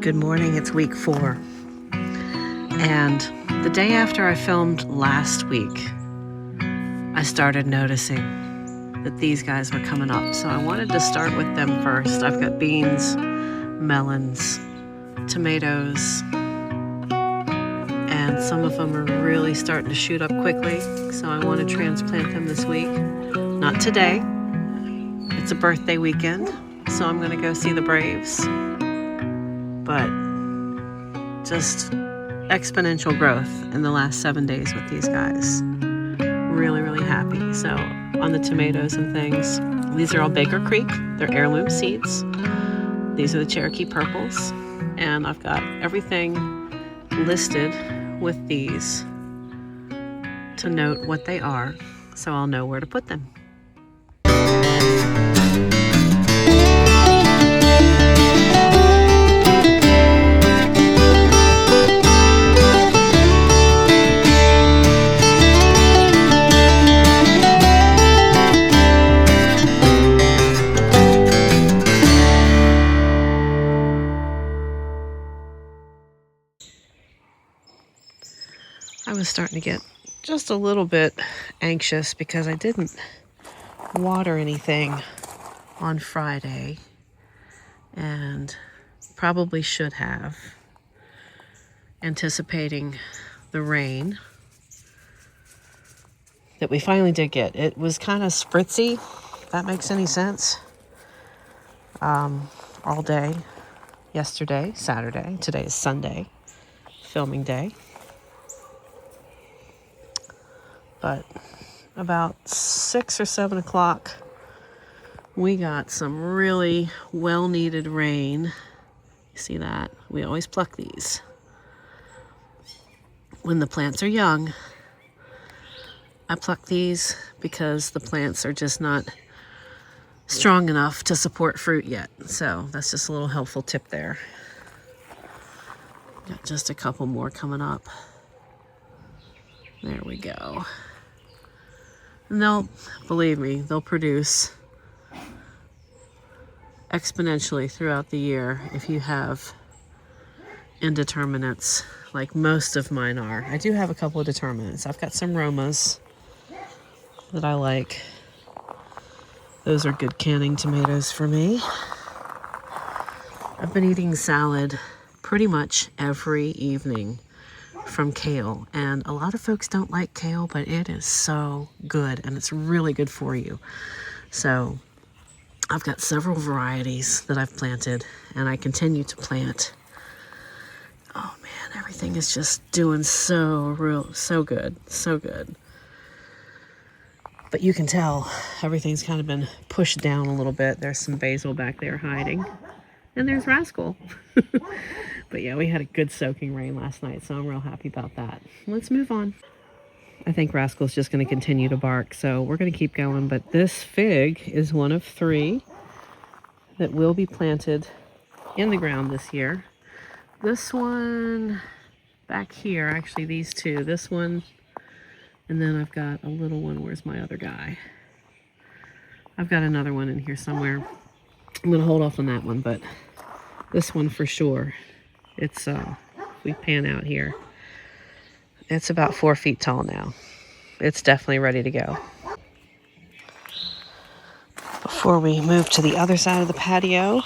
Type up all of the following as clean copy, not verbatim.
Good morning, it's week 4. And the day after I filmed last week, I started noticing that these guys were coming up. So I wanted to start with them first. I've got beans, melons, tomatoes, and some of them are really starting to shoot up quickly. So I want to transplant them this week. Not today. It's a birthday weekend, so I'm going to go see the Braves. But just exponential growth in the last 7 days with these guys. Really, really happy. So on the tomatoes and things, these are all Baker Creek. They're heirloom seeds. These are the Cherokee Purples. And I've got everything listed with these to note what they are, so I'll know where to put them. I was starting to get just a little bit anxious because I didn't water anything on Friday and probably should have, anticipating the rain that we finally did get. It was kind of spritzy, if that makes any sense, all day yesterday, Saturday. Today is Sunday, filming day. But about 6 or 7 o'clock, we got some really well-needed rain. You see that? We always pluck these when the plants are young. I pluck these because the plants are just not strong enough to support fruit yet. So that's just a little helpful tip there. Got just a couple more coming up. There we go. And they'll, believe me, they'll produce exponentially throughout the year if you have indeterminates, like most of mine are. I do have a couple of determinants. I've got some Romas that I like. Those are good canning tomatoes for me. I've been eating salad pretty much every evening from kale, and a lot of folks don't like kale, but it is so good and it's really good for you. So I've got several varieties that I've planted, and I continue to plant. Oh man, everything is just doing so good, so good. But you can tell everything's kind of been pushed down a little bit. There's some basil back there hiding, and there's Rascal. But yeah, we had a good soaking rain last night, so I'm real happy about that. Let's move on. I think Rascal's just going to continue to bark, so we're going to keep going. But this fig is one of 3 that will be planted in the ground this year. This one back here, actually these 2, this one, and then I've got a little one. Where's my other guy? I've got another one in here somewhere. I'm going to hold off on that one, but this one for sure. It's, we pan out here, it's about 4 feet tall now. It's definitely ready to go. Before we move to the other side of the patio,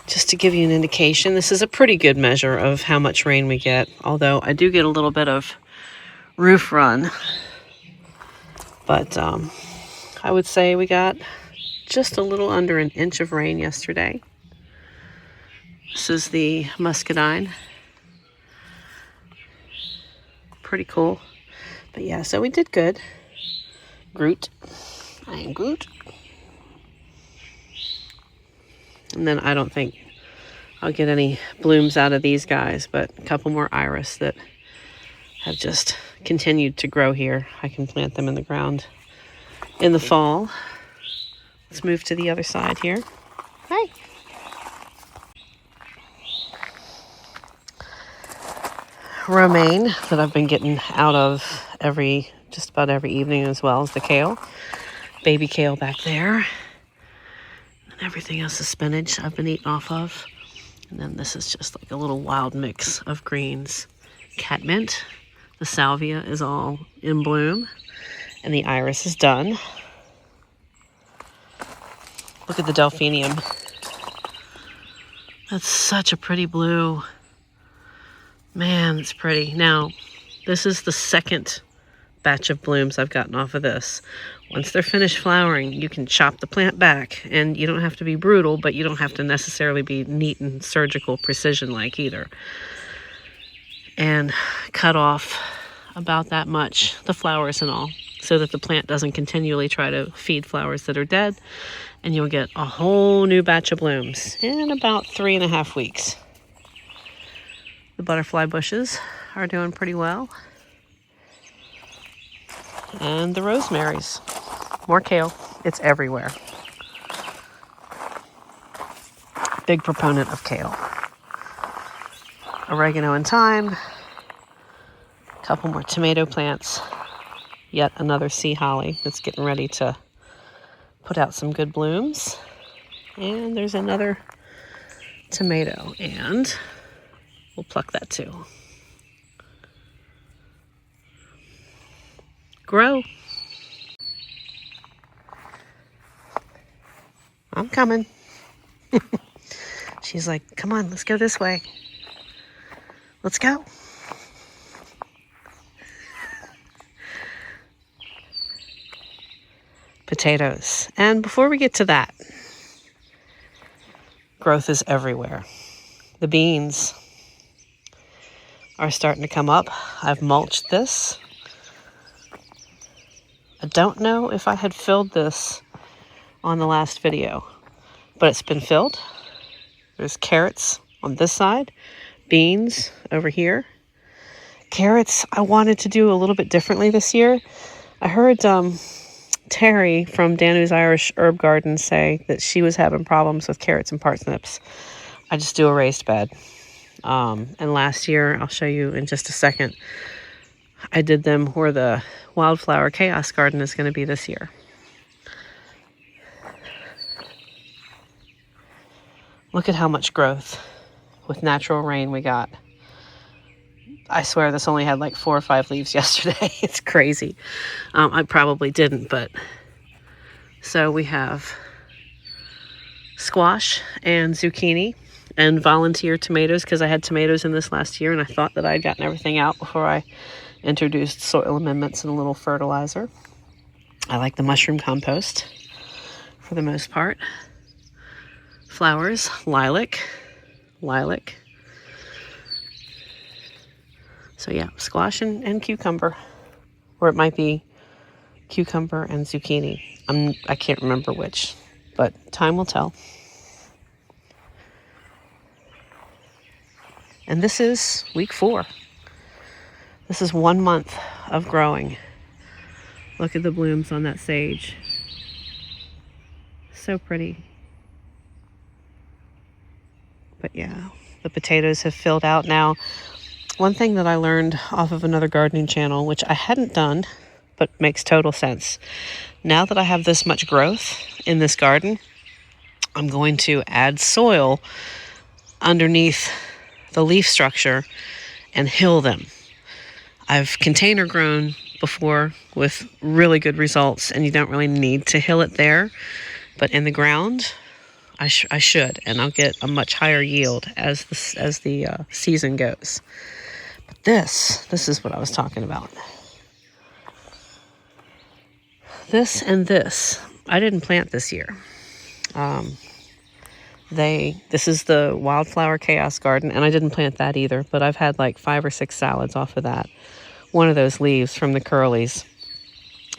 just to give you an indication, this is a pretty good measure of how much rain we get, although I do get a little bit of roof run. But I would say we got just a little under an inch of rain yesterday. This is the muscadine. Pretty cool. But yeah, so we did good. Groot. I am Groot. And then I don't think I'll get any blooms out of these guys, but a couple more iris that have just continued to grow here. I can plant them in the ground in the fall. Let's move to the other side here. Hi. Romaine that I've been getting out of just about every evening, as well as the kale. Baby kale back there. And everything else is spinach I've been eating off of. And then this is just like a little wild mix of greens. Catmint, the salvia is all in bloom, and the iris is done. Look at the delphinium. That's such a pretty blue. Man, it's pretty. Now, this is the second batch of blooms I've gotten off of this. Once they're finished flowering, you can chop the plant back, and you don't have to be brutal, but you don't have to necessarily be neat and surgical precision like either. And cut off about that much, the flowers and all, so that the plant doesn't continually try to feed flowers that are dead, and you'll get a whole new batch of blooms in about 3.5 weeks. The butterfly bushes are doing pretty well. And the rosemaries. More kale. It's everywhere. Big proponent of kale. Oregano and thyme. A couple more tomato plants. Yet another sea holly that's getting ready to put out some good blooms. And there's another tomato, and we'll pluck that too. Grow. I'm coming. She's like, come on, let's go this way. Let's go. Potatoes. And before we get to that, growth is everywhere. The beans are starting to come up. I've mulched this. I don't know if I had filled this on the last video, but it's been filled. There's carrots on this side, beans over here. Carrots, I wanted to do a little bit differently this year. I heard Terry from Danu's Irish Herb Garden say that she was having problems with carrots and parsnips. I just do a raised bed. And last year, I'll show you in just a second, I did them where the Wildflower Chaos Garden is going to be this year. Look at how much growth with natural rain we got. I swear this only had like 4 or 5 leaves yesterday. It's crazy. I probably didn't, but so we have squash and zucchini and volunteer tomatoes, because I had tomatoes in this last year and I thought that I'd gotten everything out before I introduced soil amendments and a little fertilizer. I like the mushroom compost for the most part. Flowers, lilac. So yeah, squash and cucumber, or it might be cucumber and zucchini. I can't remember which, but time will tell. And this is week 4. This is 1 month of growing. Look at the blooms on that sage. So pretty. But yeah, the potatoes have filled out now. One thing that I learned off of another gardening channel, which I hadn't done, but makes total sense. Now that I have this much growth in this garden, I'm going to add soil underneath the leaf structure and hill them. I've container grown before with really good results, and you don't really need to hill it there. But in the ground, I should, and I'll get a much higher yield as the season goes. But this is what I was talking about. This and this, I didn't plant this year. This is the Wildflower Chaos Garden, and I didn't plant that either, but I've had like 5 or 6 salads off of that. One of those leaves from the curlies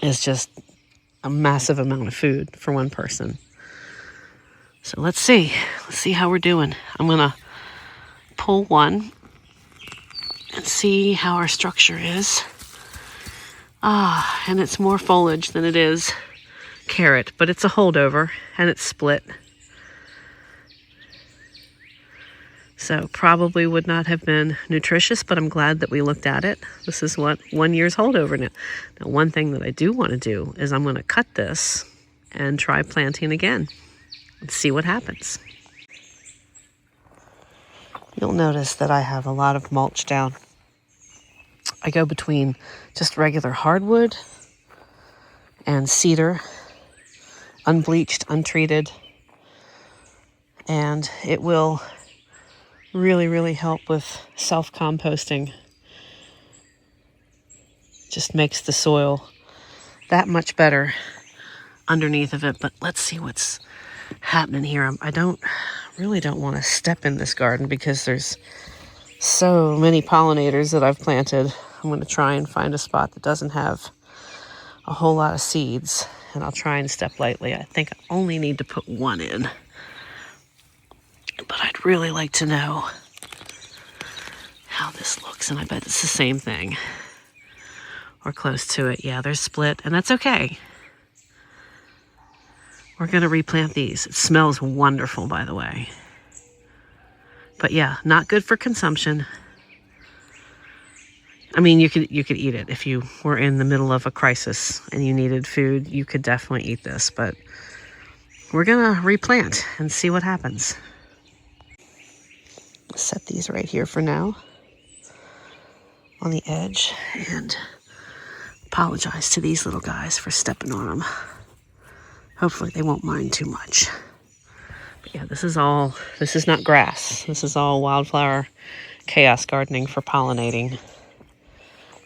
is just a massive amount of food for one person. So let's see how we're doing. I'm gonna pull one and see how our structure is. And it's more foliage than it is carrot, but it's a holdover and it's split. So probably would not have been nutritious, but I'm glad that we looked at it. This is what 1 year's holdover now. Now, one thing that I do want to do is I'm going to cut this and try planting again and see what happens. You'll notice that I have a lot of mulch down. I go between just regular hardwood and cedar, unbleached, untreated, and it will really, really help with self-composting. Just makes the soil that much better underneath of it. But let's see what's happening here. I really don't want to step in this garden because there's so many pollinators that I've planted. I'm going to try and find a spot that doesn't have a whole lot of seeds, and I'll try and step lightly. I think I only need to put one in, but I'd really like to know how this looks, and I bet it's the same thing or close to it. Yeah, they're split, and that's okay. We're going to replant these. It smells wonderful, by the way. But yeah, not good for consumption. I mean, you could eat it if you were in the middle of a crisis and you needed food. You could definitely eat this, but we're gonna replant and see what happens. Set these right here for now on the edge, and apologize to these little guys for stepping on them. Hopefully they won't mind too much. But yeah, this is not grass. This is all wildflower chaos gardening for pollinating.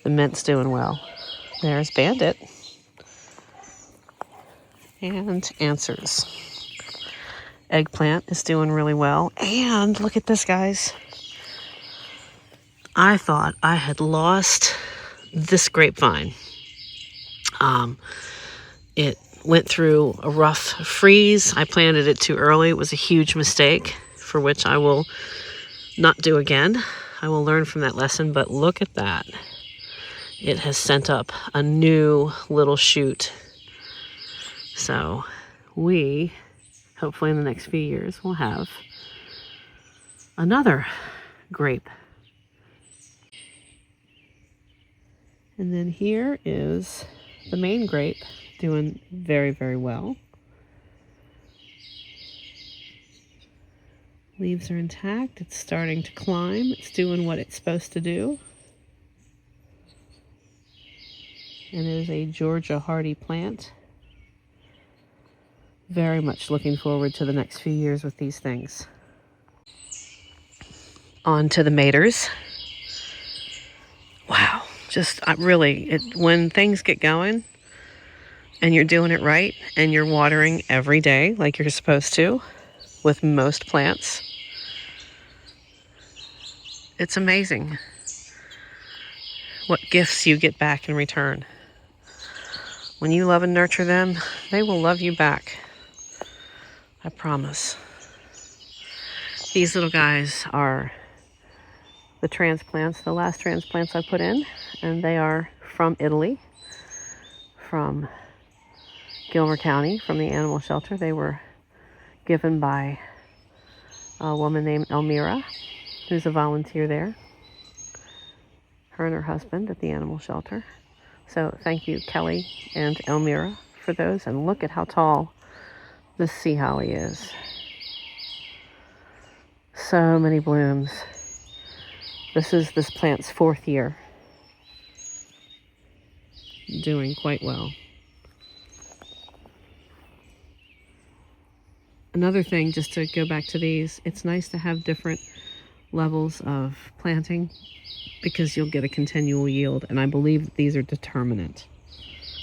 The mint's doing well. There's Bandit. And Answers. Eggplant is doing really well. And look at this, guys. I thought I had lost this grapevine. It went through a rough freeze. I planted it too early. It was a huge mistake, for which I will not do again. I will learn from that lesson, but look at that. It has sent up a new little shoot. So we, hopefully in the next few years, will have another grape. And then here is the main grape doing very, very well. Leaves are intact. It's starting to climb. It's doing what it's supposed to do. And it is a Georgia hardy plant. Very much looking forward to the next few years with these things. On to the maters. Wow, just when things get going and you're doing it right and you're watering every day like you're supposed to with most plants, it's amazing what gifts you get back in return. When you love and nurture them, they will love you back. I promise. These little guys are the transplants, the last transplants I put in, and they are from Italy, from Gilmer County, from the animal shelter. They were given by a woman named Elmira, who's a volunteer there. Her and her husband at the animal shelter. So thank you, Kelly and Elmira, for those. And look at how tall this sea holly is. So many blooms. This is this plant's 4th year. Doing quite well. Another thing, just to go back to these, it's nice to have different levels of planting because you'll get a continual yield, and I believe that these are determinate.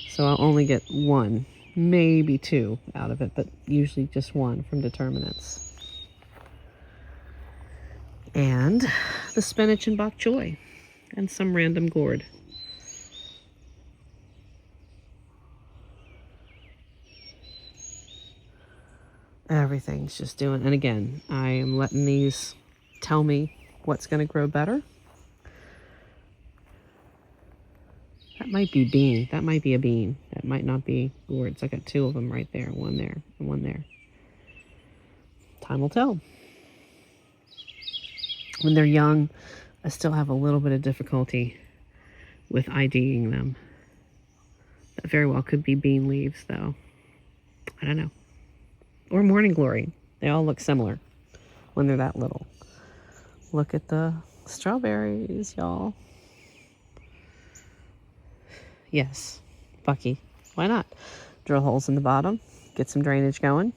So I'll only get 1, maybe 2 out of it, but usually just 1 from determinants. And the spinach and bok choy, and some random gourd. Everything's just doing, and again, I am letting these tell me what's going to grow better. That might be bean. That might be a bean. That might not be gourds. I got 2 of them right there. 1 there and 1 there. Time will tell. When they're young, I still have a little bit of difficulty with IDing them. That very well could be bean leaves, though. I don't know. Or morning glory. They all look similar when they're that little. look at the strawberries, y'all. Yes, Bucky. Why not? Drill holes in the bottom, get some drainage going,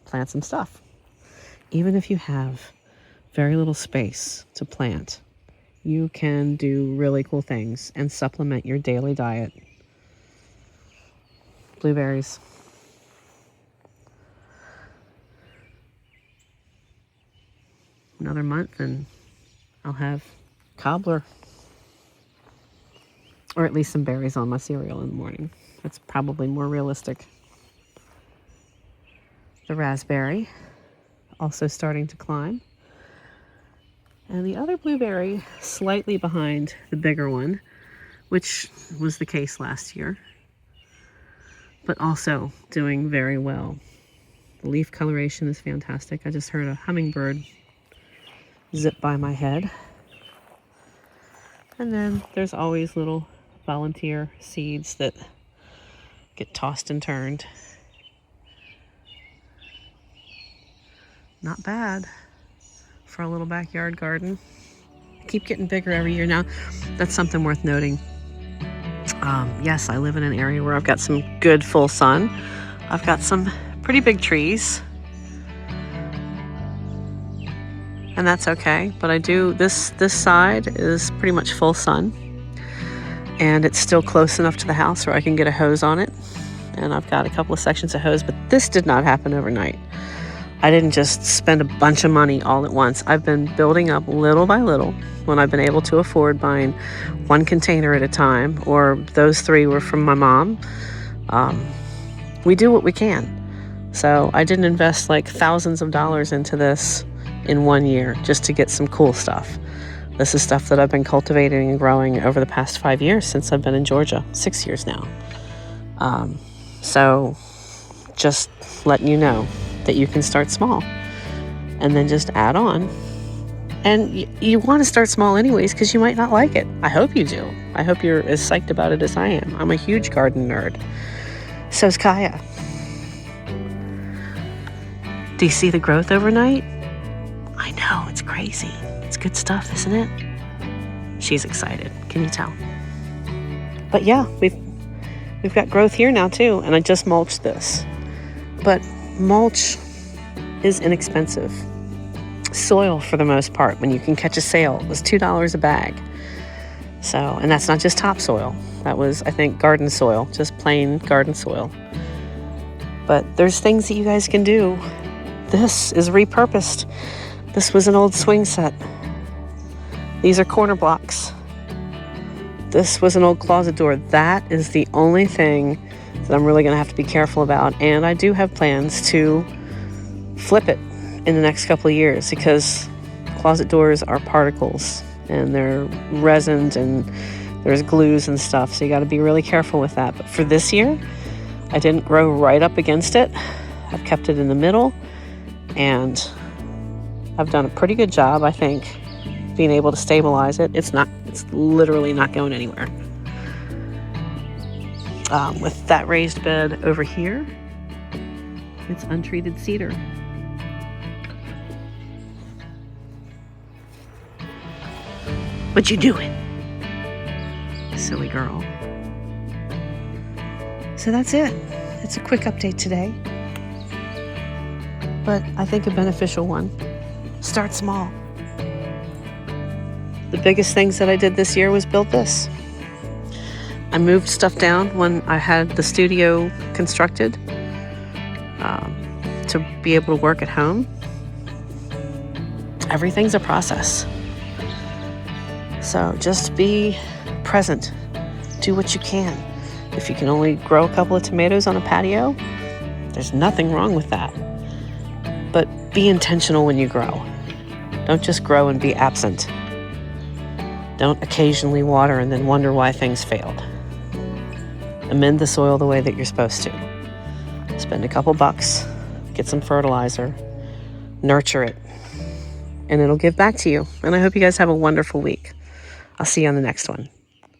plant some stuff. Even if you have very little space to plant, you can do really cool things and supplement your daily diet. Blueberries. Another month and I'll have cobbler. Or at least some berries on my cereal in the morning. That's probably more realistic. The raspberry, also starting to climb. And the other blueberry, slightly behind the bigger one, which was the case last year, but also doing very well. The leaf coloration is fantastic. I just heard a hummingbird zip by my head. And then there's always little volunteer seeds that get tossed and turned. Not bad for a little backyard garden. I keep getting bigger every year now. That's something worth noting. Yes, I live in an area where I've got some good full sun. I've got some pretty big trees. And that's okay. But I do, this side is pretty much full sun. And it's still close enough to the house where I can get a hose on it. And I've got a couple of sections of hose, but this did not happen overnight. I didn't just spend a bunch of money all at once. I've been building up little by little when I've been able to afford buying one container at a time, or those 3 were from my mom. We do what we can. So I didn't invest like thousands of dollars into this in 1 year just to get some cool stuff. This is stuff that I've been cultivating and growing over the past 5 years since I've been in Georgia, 6 years now. So just letting you know that you can start small and then just add on. And you want to start small anyways because you might not like it. I hope you do. I hope you're as psyched about it as I am. I'm a huge garden nerd. So's Kaya. Do you see the growth overnight? I know, it's crazy. It's good stuff, isn't it? She's excited. Can you tell? But yeah, we've got growth here now too, and I just mulched this. But mulch is inexpensive. Soil, for the most part, when you can catch a sale, was $2 a bag. So, and that's not just topsoil. That was, I think, garden soil, just plain garden soil. But there's things that you guys can do. This is repurposed. This was an old swing set. These are corner blocks. This was an old closet door. That is the only thing that I'm really going to have to be careful about. And I do have plans to flip it in the next couple of years because closet doors are particles and they're resins and there's glues and stuff. So you got to be really careful with that. But for this year, I didn't grow right up against it. I've kept it in the middle and I've done a pretty good job, I think, being able to stabilize it. It's literally not going anywhere. With that raised bed over here, it's untreated cedar. What you doing? Silly girl. So that's it. It's a quick update today, but I think a beneficial one. Start small. The biggest things that I did this year was build this. I moved stuff down when I had the studio constructed to be able to work at home. Everything's a process. So just be present. Do what you can. If you can only grow a couple of tomatoes on a patio, there's nothing wrong with that. But be intentional when you grow. Don't just grow and be absent. Don't occasionally water and then wonder why things failed. Amend the soil the way that you're supposed to. Spend a couple bucks, get some fertilizer, nurture it, and it'll give back to you. And I hope you guys have a wonderful week. I'll see you on the next one.